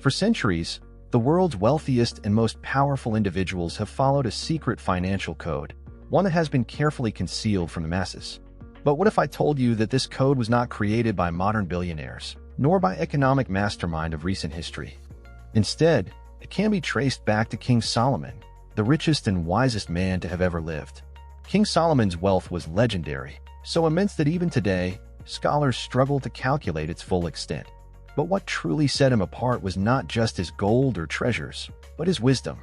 For centuries, the world's wealthiest and most powerful individuals have followed a secret financial code, one that has been carefully concealed from the masses. But what if I told you that this code was not created by modern billionaires, nor by economic mastermind of recent history? Instead, it can be traced back to King Solomon, the richest and wisest man to have ever lived. King Solomon's wealth was legendary, so immense that even today, scholars struggle to calculate its full extent. But what truly set him apart was not just his gold or treasures, but his wisdom.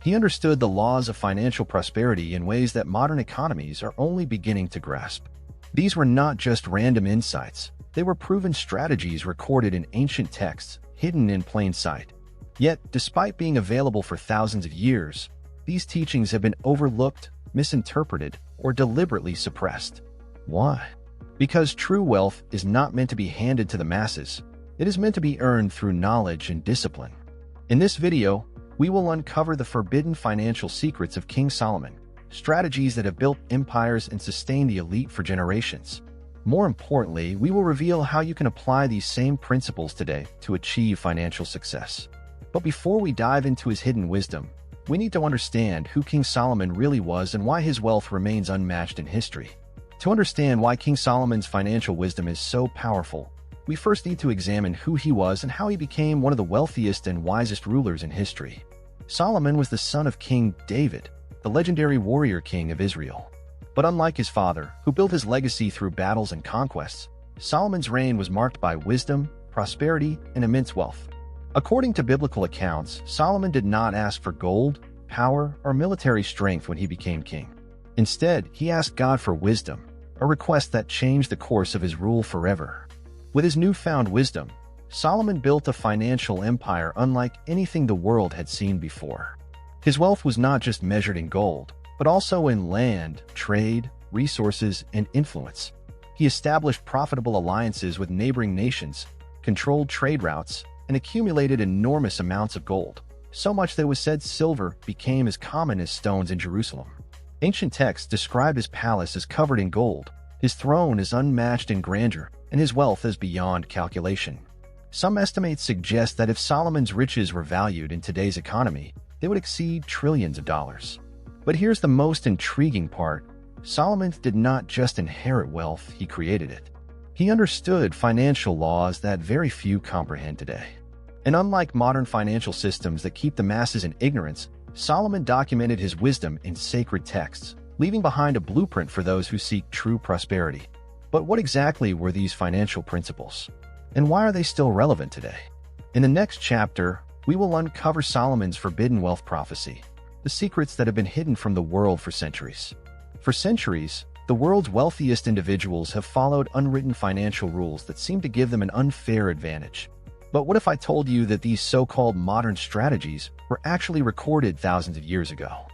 He understood the laws of financial prosperity in ways that modern economies are only beginning to grasp. These were not just random insights, they were proven strategies recorded in ancient texts, hidden in plain sight. Yet, despite being available for thousands of years, these teachings have been overlooked, misinterpreted, or deliberately suppressed. Why? Because true wealth is not meant to be handed to the masses. It is meant to be earned through knowledge and discipline. In this video, we will uncover the forbidden financial secrets of King Solomon, strategies that have built empires and sustained the elite for generations. More importantly, we will reveal how you can apply these same principles today to achieve financial success. But before we dive into his hidden wisdom, we need to understand who King Solomon really was and why his wealth remains unmatched in history. To understand why King Solomon's financial wisdom is so powerful, we first need to examine who he was and how he became one of the wealthiest and wisest rulers in history. Solomon was the son of King David, the legendary warrior king of Israel. But unlike his father, who built his legacy through battles and conquests, Solomon's reign was marked by wisdom, prosperity, and immense wealth. According to biblical accounts, Solomon did not ask for gold, power, or military strength when he became king. Instead, he asked God for wisdom, a request that changed the course of his rule forever. With his newfound wisdom, Solomon built a financial empire unlike anything the world had seen before. His wealth was not just measured in gold, but also in land, trade, resources, and influence. He established profitable alliances with neighboring nations, controlled trade routes, and accumulated enormous amounts of gold, so much that it was said silver became as common as stones in Jerusalem. Ancient texts describe his palace as covered in gold, his throne as unmatched in grandeur, and his wealth as beyond calculation. Some estimates suggest that if Solomon's riches were valued in today's economy, they would exceed trillions of dollars. But here's the most intriguing part. Solomon did not just inherit wealth, he created it. He understood financial laws that very few comprehend today. And unlike modern financial systems that keep the masses in ignorance, Solomon documented his wisdom in sacred texts, leaving behind a blueprint for those who seek true prosperity. But what exactly were these financial principles? And why are they still relevant today? In the next chapter, we will uncover Solomon's forbidden wealth prophecy, the secrets that have been hidden from the world for centuries. For centuries, the world's wealthiest individuals have followed unwritten financial rules that seem to give them an unfair advantage. But what if I told you that these so-called modern strategies were actually recorded thousands of years ago?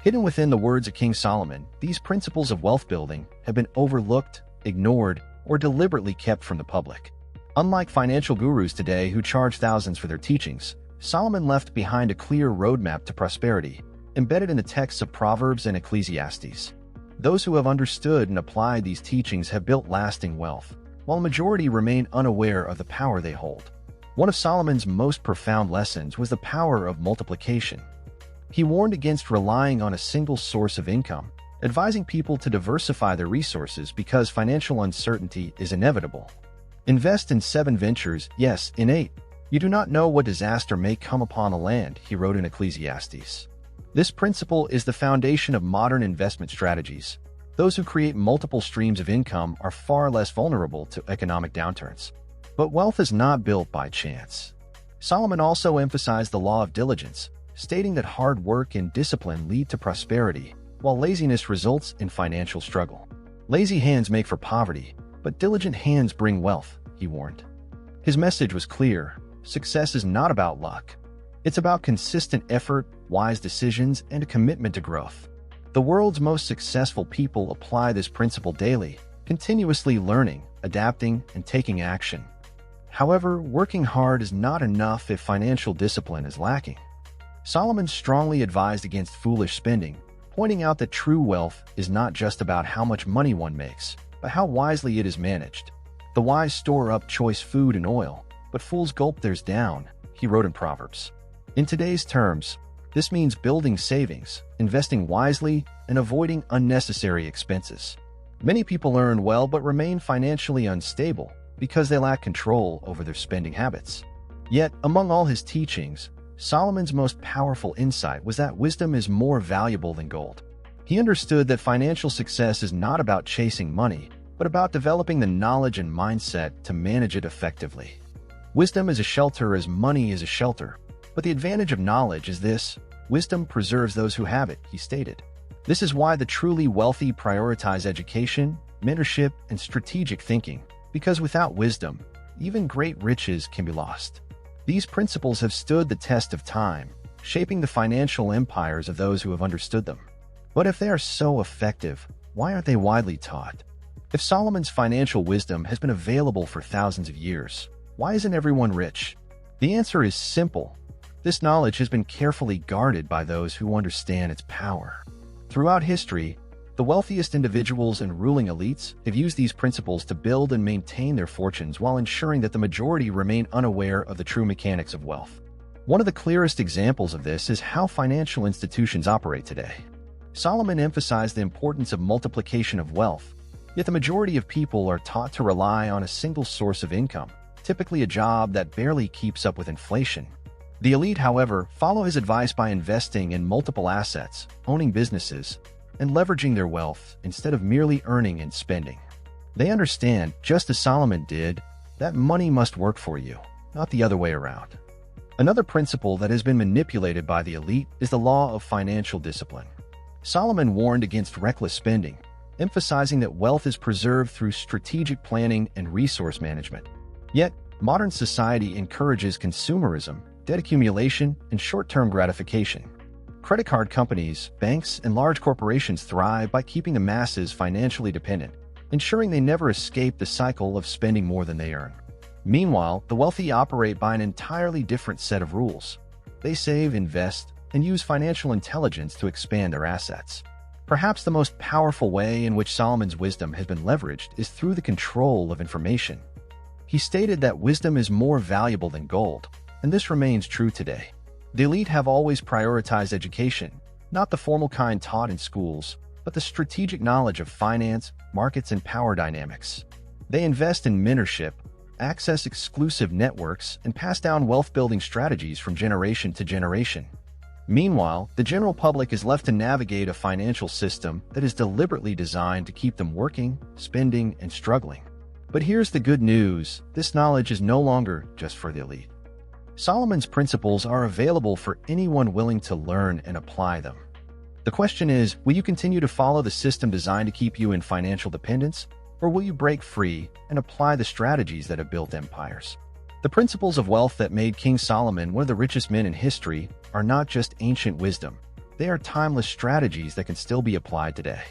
Hidden within the words of King Solomon, these principles of wealth building have been overlooked, ignored, or deliberately kept from the public. Unlike financial gurus today who charge thousands for their teachings, Solomon left behind a clear roadmap to prosperity, embedded in the texts of Proverbs and Ecclesiastes. Those who have understood and applied these teachings have built lasting wealth, while a majority remain unaware of the power they hold. One of Solomon's most profound lessons was the power of multiplication. He warned against relying on a single source of income, advising people to diversify their resources because financial uncertainty is inevitable. Invest in 7 ventures, yes, in 8. You do not know what disaster may come upon a land, he wrote in Ecclesiastes. This principle is the foundation of modern investment strategies. Those who create multiple streams of income are far less vulnerable to economic downturns. But wealth is not built by chance. Solomon also emphasized the law of diligence, stating that hard work and discipline lead to prosperity, while laziness results in financial struggle. Lazy hands make for poverty, but diligent hands bring wealth, he warned. His message was clear. Success is not about luck. It's about consistent effort, wise decisions, and a commitment to growth. The world's most successful people apply this principle daily, continuously learning, adapting, and taking action. However, working hard is not enough if financial discipline is lacking. Solomon strongly advised against foolish spending, pointing out that true wealth is not just about how much money one makes, but how wisely it is managed. The wise store up choice food and oil, but fools gulp theirs down, he wrote in Proverbs. In today's terms, this means building savings, investing wisely, and avoiding unnecessary expenses. Many people earn well but remain financially unstable because they lack control over their spending habits. Yet, among all his teachings, Solomon's most powerful insight was that wisdom is more valuable than gold. He understood that financial success is not about chasing money, but about developing the knowledge and mindset to manage it effectively. Wisdom is a shelter as money is a shelter, but the advantage of knowledge is this: wisdom preserves those who have it, he stated. This is why the truly wealthy prioritize education, mentorship, and strategic thinking, because without wisdom, even great riches can be lost. These principles have stood the test of time, shaping the financial empires of those who have understood them. But if they are so effective, why aren't they widely taught? If Solomon's financial wisdom has been available for thousands of years, why isn't everyone rich? The answer is simple. This knowledge has been carefully guarded by those who understand its power. Throughout history, the wealthiest individuals and ruling elites have used these principles to build and maintain their fortunes while ensuring that the majority remain unaware of the true mechanics of wealth. One of the clearest examples of this is how financial institutions operate today. Solomon emphasized the importance of multiplication of wealth, yet the majority of people are taught to rely on a single source of income, typically a job that barely keeps up with inflation. The elite, however, follow his advice by investing in multiple assets, owning businesses, and leveraging their wealth instead of merely earning and spending. They understand, just as Solomon did, that money must work for you, not the other way around. Another principle that has been manipulated by the elite is the law of financial discipline. Solomon warned against reckless spending, emphasizing that wealth is preserved through strategic planning and resource management. Yet, modern society encourages consumerism, debt accumulation, and short-term gratification. Credit card companies, banks, and large corporations thrive by keeping the masses financially dependent, ensuring they never escape the cycle of spending more than they earn. Meanwhile, the wealthy operate by an entirely different set of rules. They save, invest, and use financial intelligence to expand their assets. Perhaps the most powerful way in which Solomon's wisdom has been leveraged is through the control of information. He stated that wisdom is more valuable than gold, and this remains true today. The elite have always prioritized education, not the formal kind taught in schools, but the strategic knowledge of finance, markets, and power dynamics. They invest in mentorship, access exclusive networks, and pass down wealth-building strategies from generation to generation. Meanwhile, the general public is left to navigate a financial system that is deliberately designed to keep them working, spending, and struggling. But here's the good news: this knowledge is no longer just for the elite. Solomon's principles are available for anyone willing to learn and apply them. The question is, will you continue to follow the system designed to keep you in financial dependence, or will you break free and apply the strategies that have built empires? The principles of wealth that made King Solomon one of the richest men in history are not just ancient wisdom. They are timeless strategies that can still be applied today.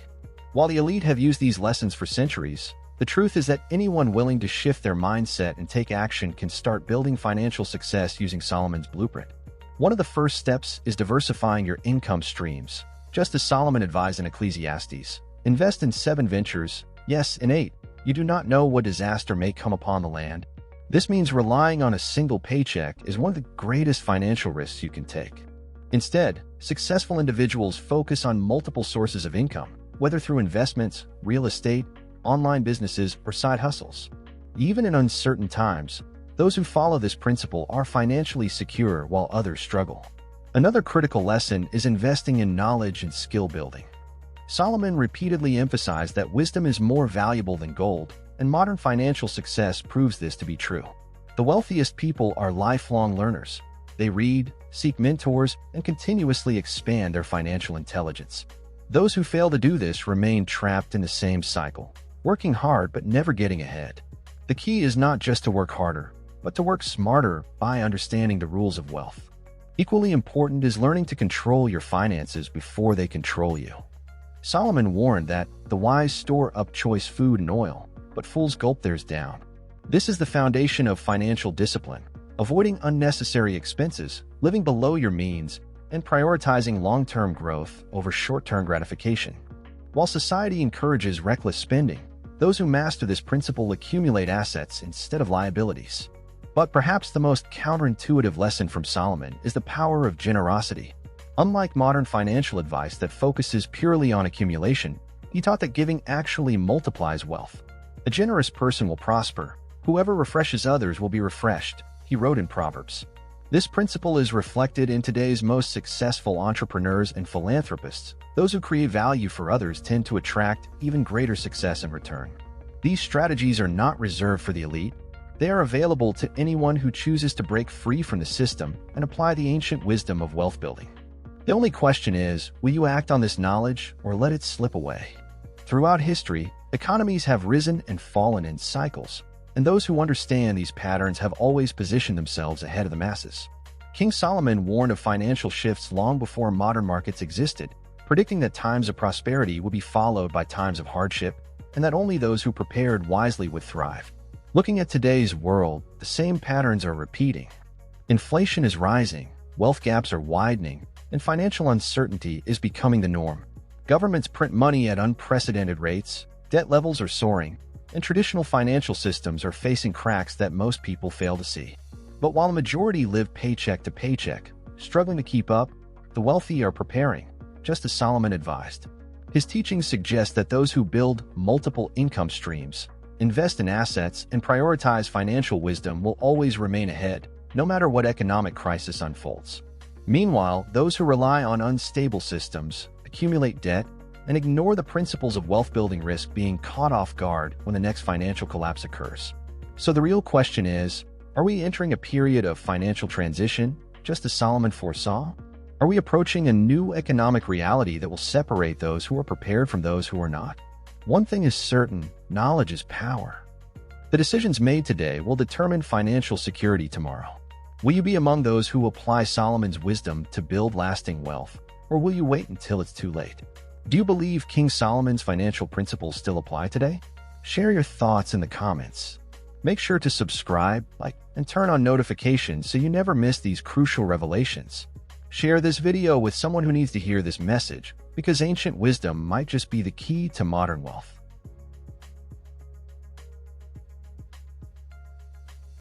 While the elite have used these lessons for centuries, the truth is that anyone willing to shift their mindset and take action can start building financial success using Solomon's blueprint. One of the first steps is diversifying your income streams. Just as Solomon advised in Ecclesiastes, invest in 7 ventures, yes, in 8. You do not know what disaster may come upon the land. This means relying on a single paycheck is one of the greatest financial risks you can take. Instead, successful individuals focus on multiple sources of income, whether through investments, real estate, online businesses, or side hustles. Even in uncertain times, those who follow this principle are financially secure while others struggle. Another critical lesson is investing in knowledge and skill building. Solomon repeatedly emphasized that wisdom is more valuable than gold, and modern financial success proves this to be true. The wealthiest people are lifelong learners. They read, seek mentors, and continuously expand their financial intelligence. Those who fail to do this remain trapped in the same cycle, working hard but never getting ahead. The key is not just to work harder, but to work smarter by understanding the rules of wealth. Equally important is learning to control your finances before they control you. Solomon warned that the wise store up choice food and oil, but fools gulp theirs down. This is the foundation of financial discipline: avoiding unnecessary expenses, living below your means, and prioritizing long-term growth over short-term gratification. While society encourages reckless spending, those who master this principle accumulate assets instead of liabilities. But perhaps the most counterintuitive lesson from Solomon is the power of generosity. Unlike modern financial advice that focuses purely on accumulation, he taught that giving actually multiplies wealth. A generous person will prosper. Whoever refreshes others will be refreshed, he wrote in Proverbs. This principle is reflected in today's most successful entrepreneurs and philanthropists. Those who create value for others tend to attract even greater success in return. These strategies are not reserved for the elite. They are available to anyone who chooses to break free from the system and apply the ancient wisdom of wealth building. The only question is, will you act on this knowledge or let it slip away? Throughout history, economies have risen and fallen in cycles, and those who understand these patterns have always positioned themselves ahead of the masses. King Solomon warned of financial shifts long before modern markets existed, predicting that times of prosperity would be followed by times of hardship, and that only those who prepared wisely would thrive. Looking at today's world, the same patterns are repeating. Inflation is rising, wealth gaps are widening, and financial uncertainty is becoming the norm. Governments print money at unprecedented rates, debt levels are soaring, and traditional financial systems are facing cracks that most people fail to see. But while the majority live paycheck to paycheck, struggling to keep up, the wealthy are preparing, just as Solomon advised. His teachings suggest that those who build multiple income streams, invest in assets, and prioritize financial wisdom will always remain ahead, no matter what economic crisis unfolds. Meanwhile, those who rely on unstable systems, accumulate debt, and ignore the principles of wealth building risk being caught off guard when the next financial collapse occurs. So the real question is, are we entering a period of financial transition, just as Solomon foresaw? Are we approaching a new economic reality that will separate those who are prepared from those who are not? One thing is certain, knowledge is power. The decisions made today will determine financial security tomorrow. Will you be among those who apply Solomon's wisdom to build lasting wealth, or will you wait until it's too late? Do you believe King Solomon's financial principles still apply today? Share your thoughts in the comments. Make sure to subscribe, like, and turn on notifications so you never miss these crucial revelations. Share this video with someone who needs to hear this message, because ancient wisdom might just be the key to modern wealth.